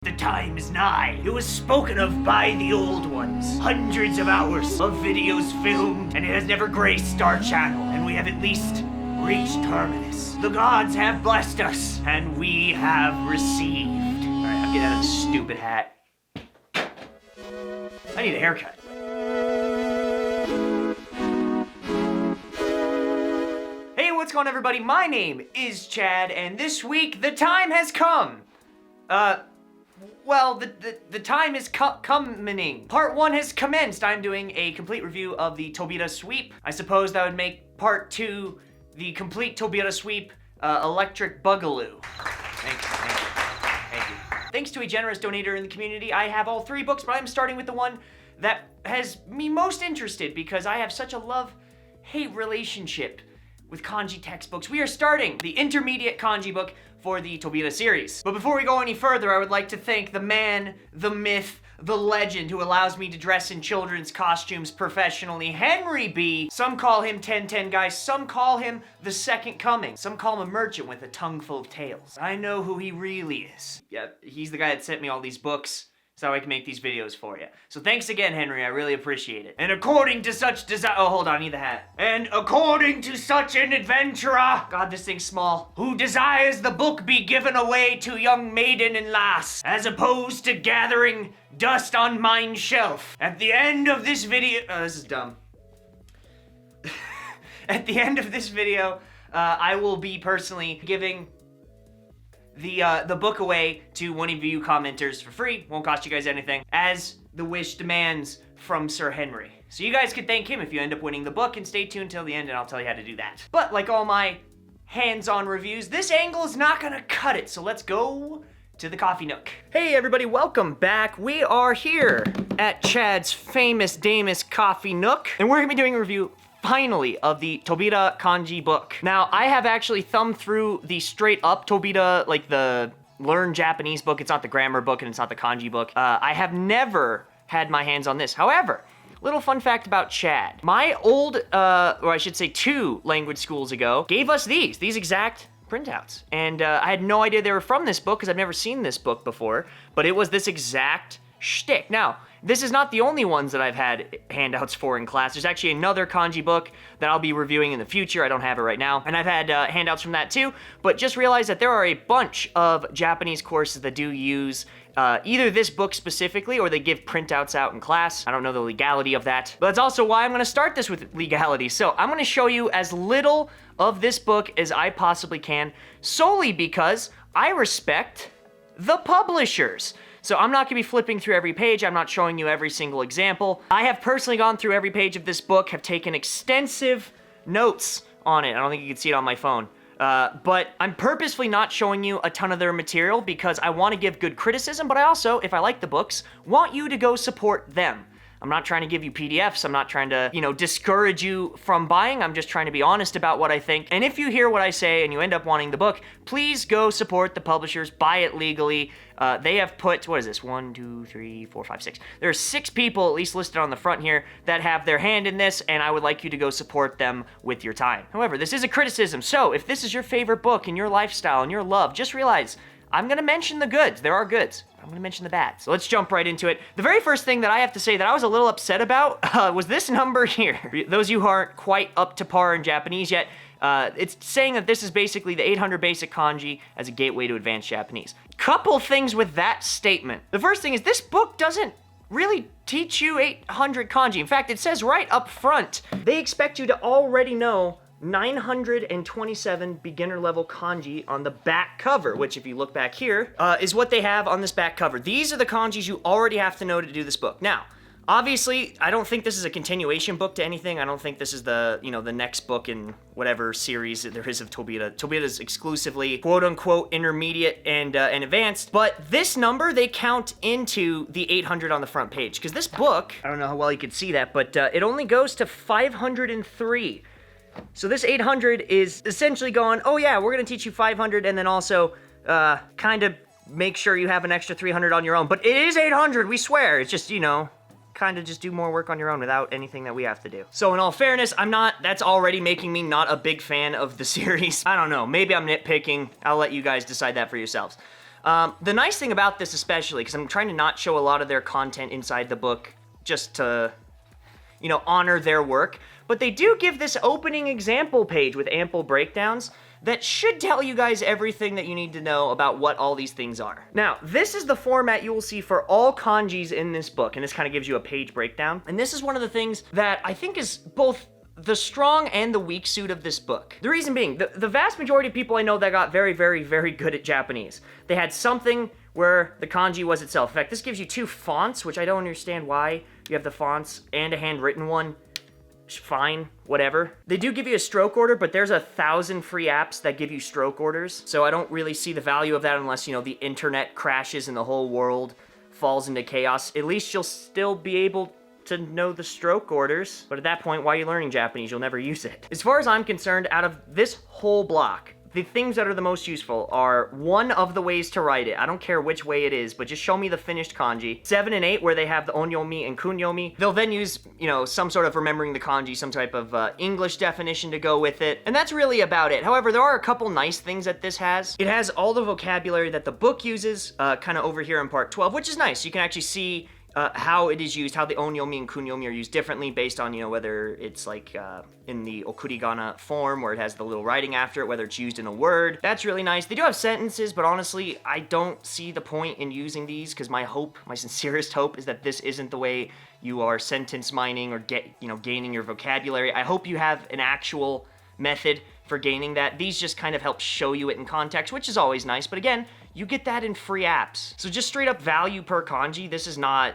The time is nigh. It was spoken of by the old ones. Hundreds of hours of videos filmed, and it has never graced our channel, and we have at least reached terminus. The gods have blessed us, and we have received. Alright, I'm getting out of this stupid hat. I need a haircut. Hey, what's going on, everybody? My name is Chad, and this week the time has come. Well, the time is coming. Part 1 has commenced. I'm doing a complete review of the Tobita sweep. I suppose that would make part 2 the complete Tobita sweep, Electric Boogaloo. Thank you. Thanks to a generous donator in the community, I have all 3 books, but I'm starting with the one that has me most interested because I have such a love-hate relationship with kanji textbooks. We are starting the intermediate kanji book for the Tobita series. But before we go any further, I would like to thank the man, the myth, the legend who allows me to dress in children's costumes professionally, Henry B. Some call him 1010 guy, some call him the Second Coming, some call him a merchant with a tongue full of tales. I know who he really is. Yeah, he's the guy that sent me all these books so I can make these videos for you. So thanks again, Henry, I really appreciate it. And according to such oh, hold on, I need the hat. And according to such an adventurer, God, this thing's small, who desires the book be given away to young maiden and lass, as opposed to gathering dust on mine shelf. At the end of this video, this is dumb. At the end of this video, I will be personally giving the book away to one of you commenters for free. Won't cost you guys anything, as the wish demands from Sir Henry. So you guys could thank him if you end up winning the book, and stay tuned till the end and I'll tell you how to do that. But like all my hands-on reviews, this angle is not gonna cut it, so let's go to the coffee nook. Hey everybody, welcome back. We are here at Chad's famous Damus Coffee Nook, and we're gonna be doing a review finally of the Tobita kanji book. Now, I have actually thumbed through the straight up Tobita, like the learn Japanese book. It's not the grammar book and it's not the kanji book. I have never had my hands on this. However, little fun fact about Chad. My old, or I should say 2 language schools ago, gave us these exact printouts. And I had no idea they were from this book because I've never seen this book before, but it was this exact shtick. Now, this is not the only ones that I've had handouts for in class. There's actually another kanji book that I'll be reviewing in the future. I don't have it right now. And I've had handouts from that too, but just realize that there are a bunch of Japanese courses that do use either this book specifically or they give printouts out in class. I don't know the legality of that, but that's also why I'm gonna start this with legality. So I'm gonna show you as little of this book as I possibly can, solely because I respect the publishers. So I'm not gonna be flipping through every page. I'm not showing you every single example. I have personally gone through every page of this book, have taken extensive notes on it. I don't think you can see it on my phone. But I'm purposefully not showing you a ton of their material because I wanna give good criticism, but I also, if I like the books, want you to go support them. I'm not trying to give you PDFs. I'm not trying to, discourage you from buying. I'm just trying to be honest about what I think. And if you hear what I say and you end up wanting the book, please go support the publishers, buy it legally. They have put, what is this? 1, 2, 3, 4, 5, 6. There are 6 people, at least listed on the front here, that have their hand in this, and I would like you to go support them with your time. However, this is a criticism, so if this is your favorite book and your lifestyle and your love, just realize I'm gonna mention the goods. There are goods. I'm gonna mention the bad. So let's jump right into it. The very first thing that I have to say that I was a little upset about was this number here. Those of you who aren't quite up to par in Japanese yet, it's saying that this is basically the 800 basic kanji as a gateway to advanced Japanese. Couple things with that statement. The first thing is this book doesn't really teach you 800 kanji. In fact, it says right up front, they expect you to already know 927 beginner level kanji on the back cover, which if you look back here, is what they have on this back cover. These are the kanjis you already have to know to do this book. Now, obviously, I don't think this is a continuation book to anything. I don't think this is the, the next book in whatever series there is of Tobita. Tobita is exclusively quote-unquote intermediate and advanced, but this number they count into the 800 on the front page, because this book, I don't know how well you can see that, but it only goes to 503. So this 800 is essentially going, oh yeah, we're gonna teach you 500 and then also kind of make sure you have an extra 300 on your own. But it is 800, we swear. It's just, kind of just do more work on your own without anything that we have to do. So in all fairness, that's already making me not a big fan of the series. I don't know, maybe I'm nitpicking. I'll let you guys decide that for yourselves. The nice thing about this especially, because I'm trying to not show a lot of their content inside the book just to, you know, honor their work, but they do give this opening example page with ample breakdowns that should tell you guys everything that you need to know about what all these things are. Now, this is the format you will see for all kanjis in this book, and this kind of gives you a page breakdown. And this is one of the things that I think is both the strong and the weak suit of this book. The reason being, the vast majority of people I know that got very, very, very good at Japanese, they had something where the kanji was itself. In fact, this gives you 2 fonts, which I don't understand why you have the fonts and a handwritten one. Fine, whatever. They do give you a stroke order, but there's 1,000 free apps that give you stroke orders, so I don't really see the value of that unless, you know, the internet crashes and the whole world falls into chaos. At least you'll still be able to know the stroke orders, but at that point, why are you learning Japanese? You'll never use it. As far as I'm concerned, out of this whole block, the things that are the most useful are one of the ways to write it. I don't care which way it is, but just show me the finished kanji. 7 and 8, where they have the onyomi and kunyomi. They'll then use, you know, some sort of remembering the kanji, some type of English definition to go with it. And that's really about it. However, there are a couple nice things that this has. It has all the vocabulary that the book uses, kind of over here in part 12, which is nice. You can actually see how it is used, how the onyomi and kunyomi are used differently based on, you know, whether it's like in the okurigana form where it has the little writing after it, whether it's used in a word. That's really nice. They do have sentences, but honestly, I don't see the point in using these because my sincerest hope is that this isn't the way you are sentence mining or gaining your vocabulary. I hope you have an actual method for gaining that. These just kind of help show you it in context, which is always nice, but again, you get that in free apps. So just straight up value per kanji, this is not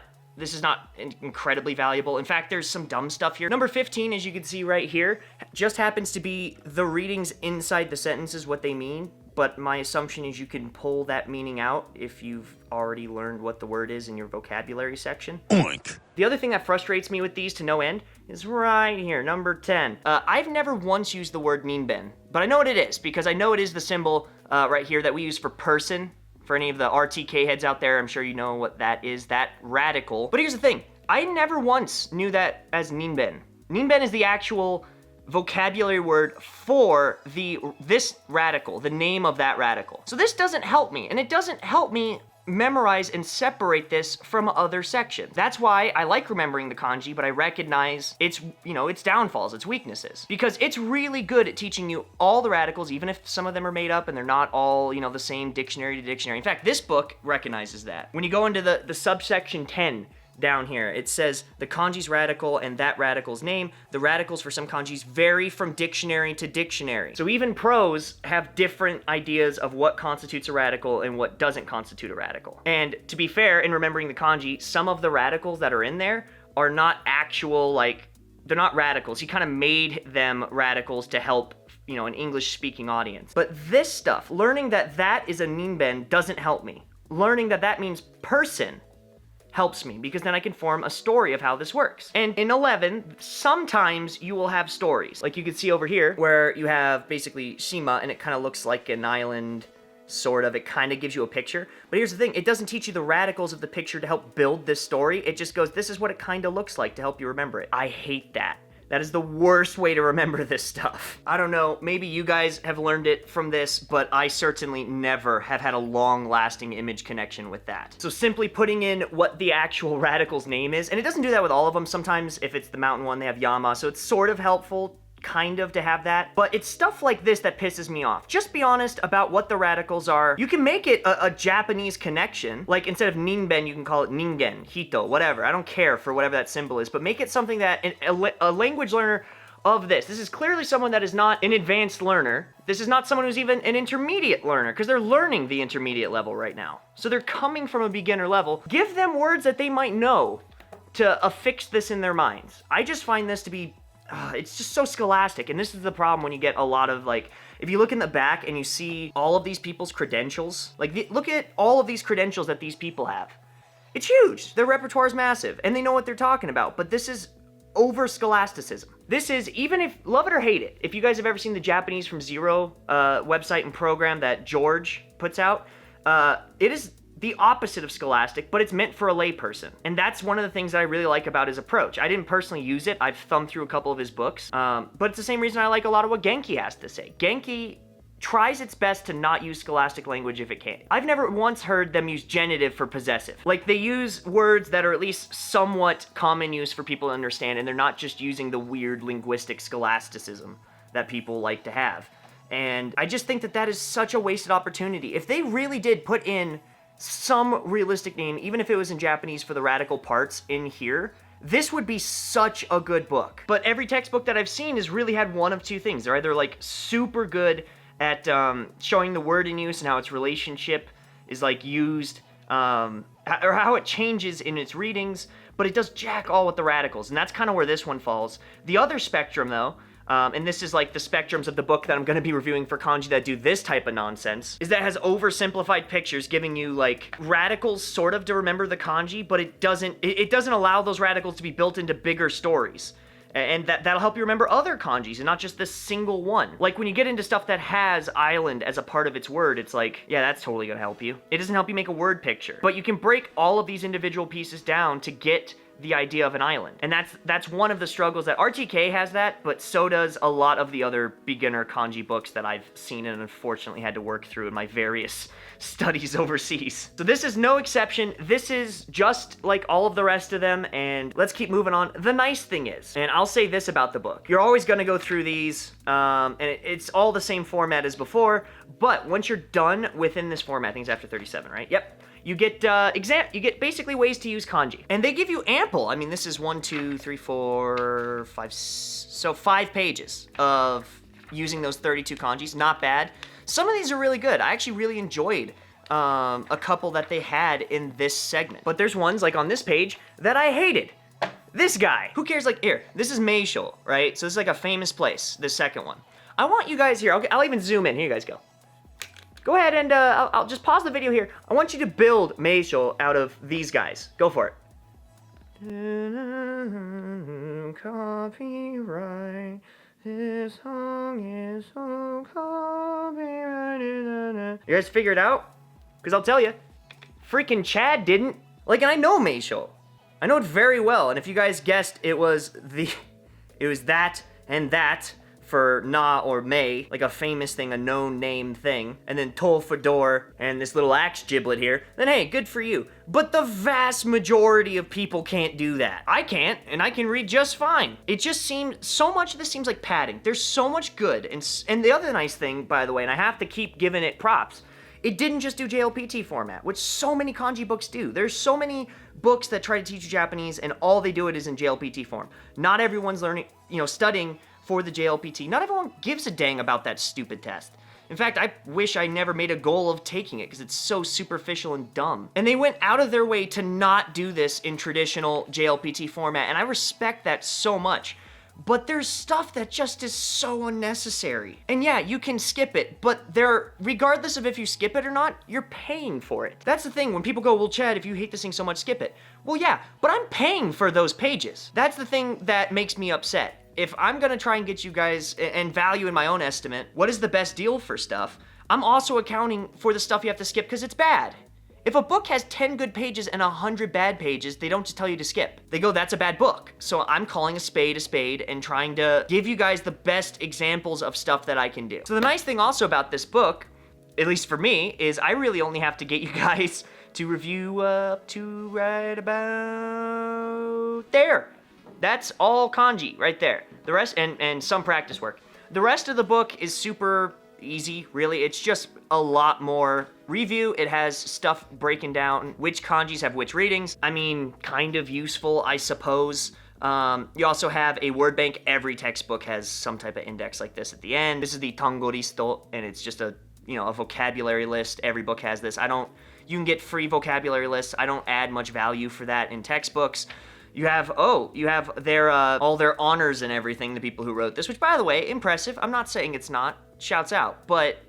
incredibly valuable. In fact, there's some dumb stuff here. Number 15, as you can see right here, just happens to be the readings inside the sentences, what they mean, but my assumption is you can pull that meaning out if you've already learned what the word is in your vocabulary section. Oink. The other thing that frustrates me with these to no end is right here, number 10. I've never once used the word ninben, but I know what it is because I know it is the symbol right here that we use for person. For any of the RTK heads out there, I'm sure you know what that is, that radical. But here's the thing, I never once knew that as ninben. Ninben is the actual vocabulary word for this radical, the name of that radical. So this doesn't help me, and it doesn't help me memorize and separate this from other sections. That's why I like remembering the kanji, but I recognize its downfalls, its weaknesses, because it's really good at teaching you all the radicals, even if some of them are made up and they're not all, you know, the same dictionary to dictionary. In fact, this book recognizes that. When you go into the subsection 10, down here, it says the kanji's radical and that radical's name. The radicals for some kanjis vary from dictionary to dictionary. So even pros have different ideas of what constitutes a radical and what doesn't constitute a radical. And to be fair, in remembering the kanji, some of the radicals that are in there are not actual, like, they're not radicals. He kind of made them radicals to help, you know, an English-speaking audience. But this stuff, learning that that is a ninben doesn't help me. Learning that that means person helps me, because then I can form a story of how this works. And in 11, sometimes you will have stories. Like you can see over here, where you have basically Shima, and it kind of looks like an island, sort of. It kind of gives you a picture. But here's the thing, it doesn't teach you the radicals of the picture to help build this story. It just goes, this is what it kind of looks like to help you remember it. I hate that. That is the worst way to remember this stuff. I don't know, maybe you guys have learned it from this, but I certainly never have had a long-lasting image connection with that. So simply putting in what the actual radical's name is, and it doesn't do that with all of them. Sometimes if it's the mountain one, they have Yama, so it's sort of helpful kind of to have that, but it's stuff like this that pisses me off. Just be honest about what the radicals are. You can make it a Japanese connection, like instead of ninben, you can call it ningen, hito, whatever. I don't care for whatever that symbol is, but make it something that a language learner of this is clearly someone that is not an advanced learner. This is not someone who's even an intermediate learner, because they're learning the intermediate level right now. So they're coming from a beginner level. Give them words that they might know to affix this in their minds. I just find this to be it's just so scholastic, and this is the problem when you get a lot of, like, if you look in the back and you see all of these people's credentials, like, look at all of these credentials that these people have. It's huge. Their repertoire is massive, and they know what they're talking about, but this is over scholasticism. This is, even if, love it or hate it, if you guys have ever seen the Japanese from Zero website and program that George puts out, it is the opposite of scholastic, but it's meant for a layperson. And that's one of the things that I really like about his approach. I didn't personally use it. I've thumbed through a couple of his books, but it's the same reason I like a lot of what Genki has to say. Genki tries its best to not use scholastic language if it can. I've never once heard them use genitive for possessive. Like, they use words that are at least somewhat common use for people to understand, and they're not just using the weird linguistic scholasticism that people like to have. And I just think that that is such a wasted opportunity. If they really did put in some realistic name, even if it was in Japanese for the radical parts in here, this would be such a good book. But every textbook that I've seen has really had one of two things. They're either like super good at showing the word in use and how its relationship is like used, or how it changes in its readings, but it does jack all with the radicals, and that's kind of where this one falls. The other spectrum, though, and this is like the spectrums of the book that I'm going to be reviewing for kanji that do this type of nonsense, is that it has oversimplified pictures giving you like radicals sort of to remember the kanji, but it doesn't allow those radicals to be built into bigger stories. And that'll help you remember other kanjis and not just this single one. Like when you get into stuff that has island as a part of its word, it's like, yeah, that's totally gonna help you. It doesn't help you make a word picture. But you can break all of these individual pieces down to get the idea of an island. And that's one of the struggles that RTK has that, but so does a lot of the other beginner kanji books that I've seen and unfortunately had to work through in my various studies overseas. So this is no exception. This is just like all of the rest of them, and let's keep moving on. The nice thing is, and I'll say this about the book, you're always gonna go through these, and it's all the same format as before, but once you're done within this format, I think it's after 37, right? Yep. You get you get basically ways to use kanji. And they give you ample. I mean, this is 1, 2, 3, 4, 5, so 5 pages of using those 32 kanjis. Not bad. Some of these are really good. I actually really enjoyed a couple that they had in this segment. But there's ones like on this page that I hated. This guy. Who cares? Like, here, this is Meisho, right? So this is like a famous place, the second one. I want you guys here, I'll even zoom in. Here you guys go. Go ahead and I'll just pause the video here. I want you to build Meisho out of these guys. Go for it. Copyright. This song is so copyrighted. You guys figure it out? Because I'll tell you, freaking Chad didn't. Like, and I know Meisho. I know it very well. And if you guys guessed, it was that and that for Na or Mei, like a famous thing, a known name thing, and then To for door, and this little axe giblet here, then hey, good for you. But the vast majority of people can't do that. I can't, and I can read just fine. It just seems, so much of this seems like padding. There's so much good, and the other nice thing, by the way, and I have to keep giving it props, it didn't just do JLPT format, which so many kanji books do. There's so many books that try to teach you Japanese, and all they do it is in JLPT form. Not everyone's learning, studying for the JLPT. Not everyone gives a dang about that stupid test. In fact, I wish I never made a goal of taking it because it's so superficial and dumb. And they went out of their way to not do this in traditional JLPT format, and I respect that so much. But there's stuff that just is so unnecessary. And yeah, you can skip it, but regardless of if you skip it or not, you're paying for it. That's the thing, when people go, well, Chad, if you hate this thing so much, skip it. Well, yeah, but I'm paying for those pages. That's the thing that makes me upset. If I'm gonna try and get you guys, and value in my own estimate, what is the best deal for stuff, I'm also accounting for the stuff you have to skip because it's bad. If a book has 10 good pages and 100 bad pages, they don't just tell you to skip. They go, that's a bad book. So I'm calling a spade and trying to give you guys the best examples of stuff that I can do. So the nice thing also about this book, at least for me, is I really only have to get you guys to review up to right about there. That's all kanji right there. The rest, and some practice work. The rest of the book is super easy, really. It's just a lot more review. It has stuff breaking down which kanjis have which readings. I mean, kind of useful, I suppose. You also have a word bank. Every textbook has some type of index like this at the end. This is the Tango Listo, and it's just a vocabulary list. Every book has this. You can get free vocabulary lists. I don't add much value for that in textbooks. You have their all their honors and everything, the people who wrote this, which, by the way, impressive. I'm not saying it's not. Shouts out. But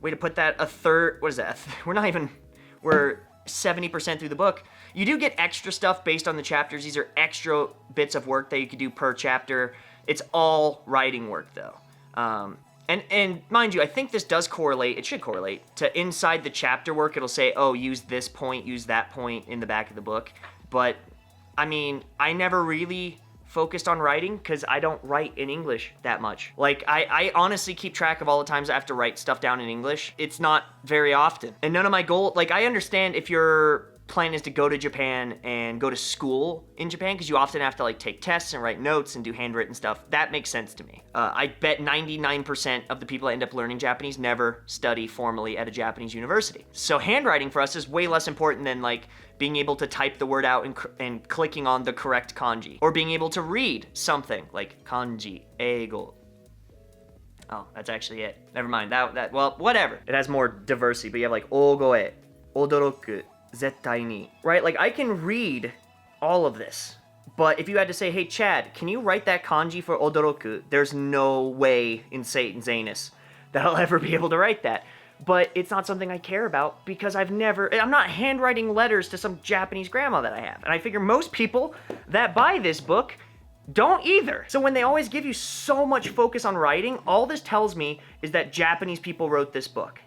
way to put that, a third, what is that? We're 70% through the book. You do get extra stuff based on the chapters. These are extra bits of work that you could do per chapter. It's all writing work, though. And mind you, I think this does correlate, it should correlate, to inside the chapter work. It'll say, oh, use this point, use that point in the back of the book. But I mean, I never really focused on writing because I don't write in English that much. Like, I honestly keep track of all the times I have to write stuff down in English. It's not very often. And none of my goal, like, I understand if your plan is to go to Japan and go to school in Japan because you often have to like take tests and write notes and do handwritten stuff. That makes sense to me. I bet 99% of the people that end up learning Japanese never study formally at a Japanese university. So handwriting for us is way less important than like being able to type the word out and clicking on the correct kanji, or being able to read something like kanji, eigo. Oh, that's actually it. Never mind. That well, whatever. It has more diversity, but you have like ogoe, odoroku, zettai ni, right? Like I can read all of this, but if you had to say, hey Chad, can you write that kanji for odoroku? There's no way in Satan's anus that I'll ever be able to write that. But it's not something I care about because I'm not handwriting letters to some Japanese grandma that I have. And I figure most people that buy this book don't either. So when they always give you so much focus on writing, all this tells me is that Japanese people wrote this book.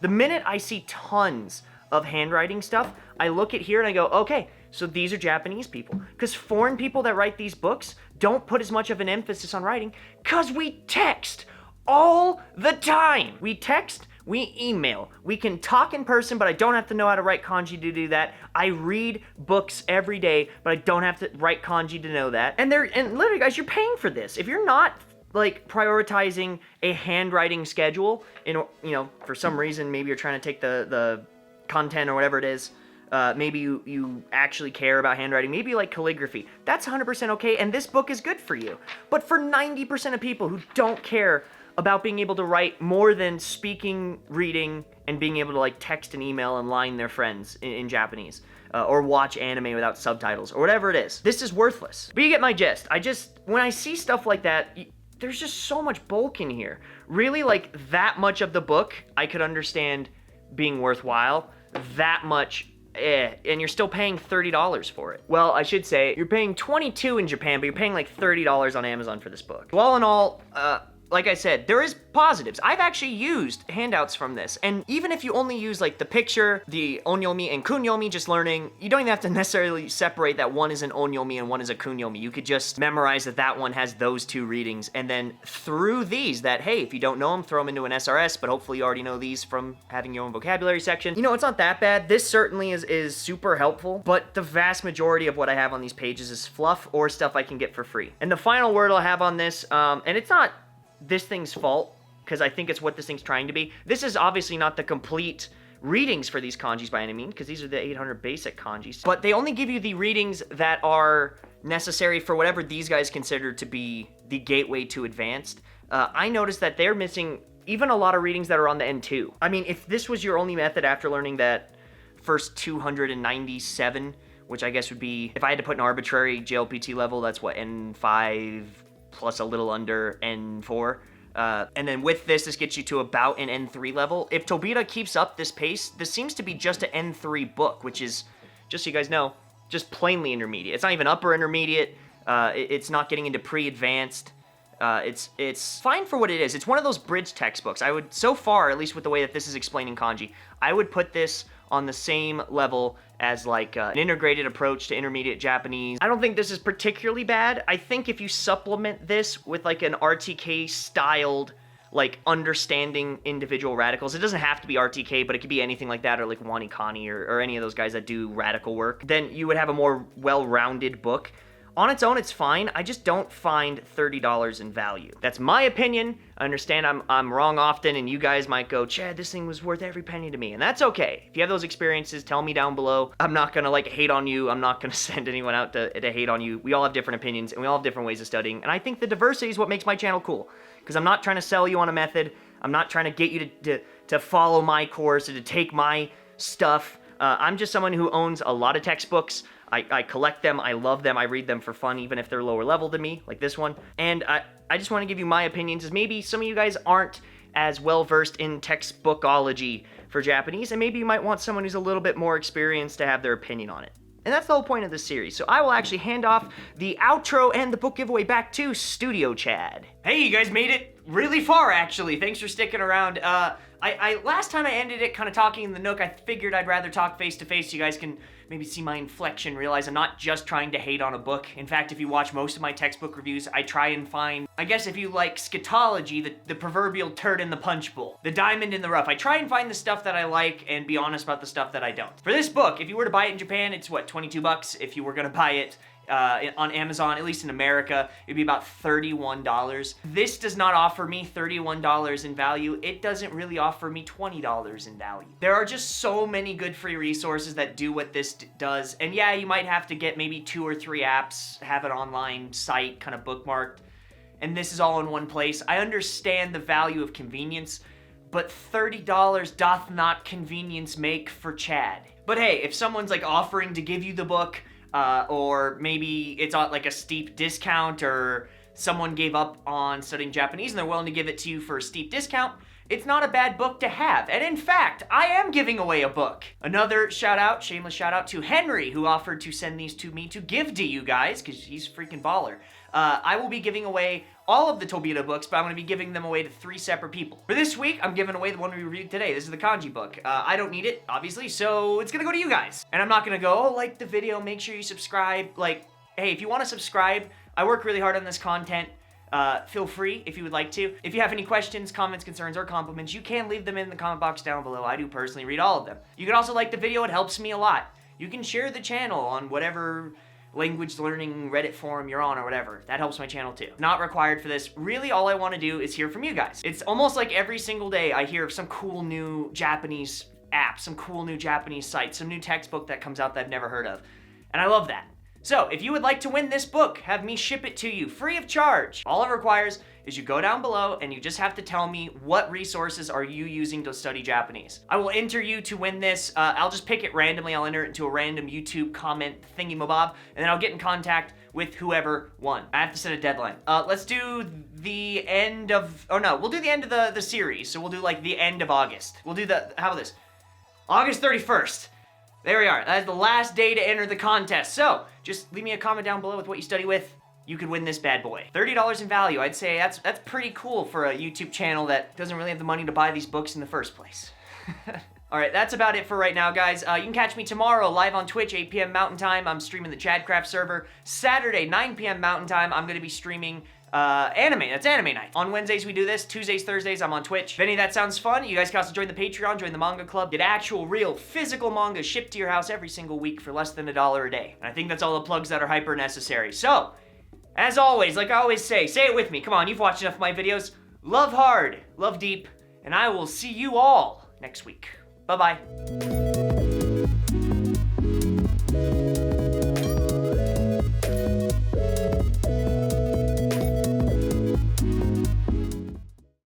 The minute I see tons of handwriting stuff, I look at here and I go, okay, so these are Japanese people. Because foreign people that write these books don't put as much of an emphasis on writing because we text all the time. We text, we email, we can talk in person, but I don't have to know how to write kanji to do that. I read books every day, but I don't have to write kanji to know that. And literally, guys, you're paying for this. If you're not like prioritizing a handwriting schedule, for some reason, maybe you're trying to take the content or whatever it is, maybe you actually care about handwriting, maybe you like calligraphy, that's 100% okay, and this book is good for you. But for 90% of people who don't care about being able to write more than speaking, reading, and being able to like text and email and line their friends in Japanese, or watch anime without subtitles, or whatever it is, this is worthless. But you get my gist. When I see stuff like that, there's just so much bulk in here. Really, like, that much of the book I could understand being worthwhile. That much, and you're still paying $30 for it. Well, I should say, you're paying $22 in Japan, but you're paying like $30 on Amazon for this book. Well, all in all, like I said, there is positives. I've actually used handouts from this, and even if you only use like the picture, the onyomi and kunyomi, just learning, you don't even have to necessarily separate that one is an onyomi and one is a kunyomi. You could just memorize that one has those two readings, and then through these, hey, if you don't know them, throw them into an SRS, but hopefully you already know these from having your own vocabulary section. It's not that bad. This certainly is super helpful, but the vast majority of what I have on these pages is fluff or stuff I can get for free. And the final word I'll have on this, and it's not this thing's fault, because I think it's what this thing's trying to be. This is obviously not the complete readings for these kanjis by any means, because these are the 800 basic kanjis. But they only give you the readings that are necessary for whatever these guys consider to be the gateway to advanced. I noticed that they're missing even a lot of readings that are on the N2. I mean, if this was your only method after learning that first 297, which I guess would be, if I had to put an arbitrary JLPT level, that's what, N5 plus a little under N4. And then with this gets you to about an N3 level. If Tobita keeps up this pace, this seems to be just an N3 book, which is, just so you guys know, just plainly intermediate. It's not even upper intermediate. It's not getting into pre-advanced. It's fine for what it is. It's one of those bridge textbooks. I would, so far, at least with the way that this is explaining kanji, I would put this on the same level as like an integrated approach to intermediate Japanese. I don't think this is particularly bad. I think if you supplement this with like an RTK styled, like understanding individual radicals, it doesn't have to be RTK, but it could be anything like that, or like Wanikani or any of those guys that do radical work, then you would have a more well-rounded book. On its own, it's fine. I just don't find $30 in value. That's my opinion. I understand I'm wrong often, and you guys might go, Chad, this thing was worth every penny to me, and that's okay. If you have those experiences, tell me down below. I'm not gonna like hate on you. I'm not gonna send anyone out to hate on you. We all have different opinions, and we all have different ways of studying, and I think the diversity is what makes my channel cool, because I'm not trying to sell you on a method. I'm not trying to get you to follow my course or to take my stuff. I'm just someone who owns a lot of textbooks. I collect them, I love them, I read them for fun, even if they're lower level than me, like this one. And I just want to give you my opinions, as maybe some of you guys aren't as well versed in textbookology for Japanese, and maybe you might want someone who's a little bit more experienced to have their opinion on it. And that's the whole point of this series. So I will actually hand off the outro and the book giveaway back to Studio Chad. Hey, you guys made it really far, actually. Thanks for sticking around. I last time I ended it kind of talking in the Nook, I figured I'd rather talk face to face so you guys can maybe see my inflection, realize I'm not just trying to hate on a book. In fact, if you watch most of my textbook reviews, I try and find, I guess if you like scatology, the proverbial turd in the punch bowl, the diamond in the rough. I try and find the stuff that I like and be honest about the stuff that I don't. For this book, if you were to buy it in Japan, it's what, $22? If you were gonna buy it on Amazon, at least in America, it'd be about $31. This does not offer me $31 in value. It doesn't really offer me $20 in value. There are just so many good free resources that do what this does. And yeah, you might have to get maybe 2 or 3 apps, have an online site kind of bookmarked, and this is all in one place. I understand the value of convenience, but $30 doth not convenience make for Chad. But hey, if someone's like offering to give you the book, or maybe it's on like a steep discount, or someone gave up on studying Japanese and they're willing to give it to you for a steep discount, it's not a bad book to have. And in fact, I am giving away a book. Another shout out, shameless shout out to Henry, who offered to send these to me to give to you guys, because he's a freaking baller. I will be giving away all of the Tobita books, but I'm going to be giving them away to 3 separate people. For this week, I'm giving away the one we reviewed today. This is the kanji book. I don't need it, obviously, so it's going to go to you guys. And I'm not going to go, oh, like the video, make sure you subscribe. Like, hey, if you want to subscribe, I work really hard on this content. Feel free if you would like to. If you have any questions, comments, concerns, or compliments, you can leave them in the comment box down below. I do personally read all of them. You can also like the video. It helps me a lot. You can share the channel on whatever language learning Reddit forum you're on or whatever. That helps my channel too. Not required for this. Really, all I want to do is hear from you guys. It's almost like every single day I hear of some cool new Japanese app, some cool new Japanese site, some new textbook that comes out that I've never heard of. And I love that. So if you would like to win this book, have me ship it to you free of charge. All it requires is you go down below and you just have to tell me what resources are you using to study Japanese. I will enter you to win this. I'll just pick it randomly. I'll enter it into a random YouTube comment thingy-mabob, and then I'll get in contact with whoever won. I have to set a deadline. Let's do the end of, oh no, we'll do the end of the series. So we'll do like the end of August. We'll do how about this? August 31st. There we are. That is the last day to enter the contest. So just leave me a comment down below with what you study with. You could win this bad boy. $30 in value. I'd say that's pretty cool for a YouTube channel that doesn't really have the money to buy these books in the first place. All right, that's about it for right now, guys. You can catch me tomorrow live on Twitch, 8 p.m. Mountain Time. I'm streaming the Chadcraft server. Saturday, 9 p.m. Mountain Time, I'm going to be streaming anime. That's anime night. On Wednesdays we do this. Tuesdays, Thursdays I'm on Twitch. If any of that sounds fun, you guys can also join the Patreon, join the manga club, get actual real physical manga shipped to your house every single week for less than $1 a day. And I think that's all the plugs that are hyper necessary. So, as always, like I always say it with me. Come on, you've watched enough of my videos. Love hard, love deep, and I will see you all next week. Bye-bye.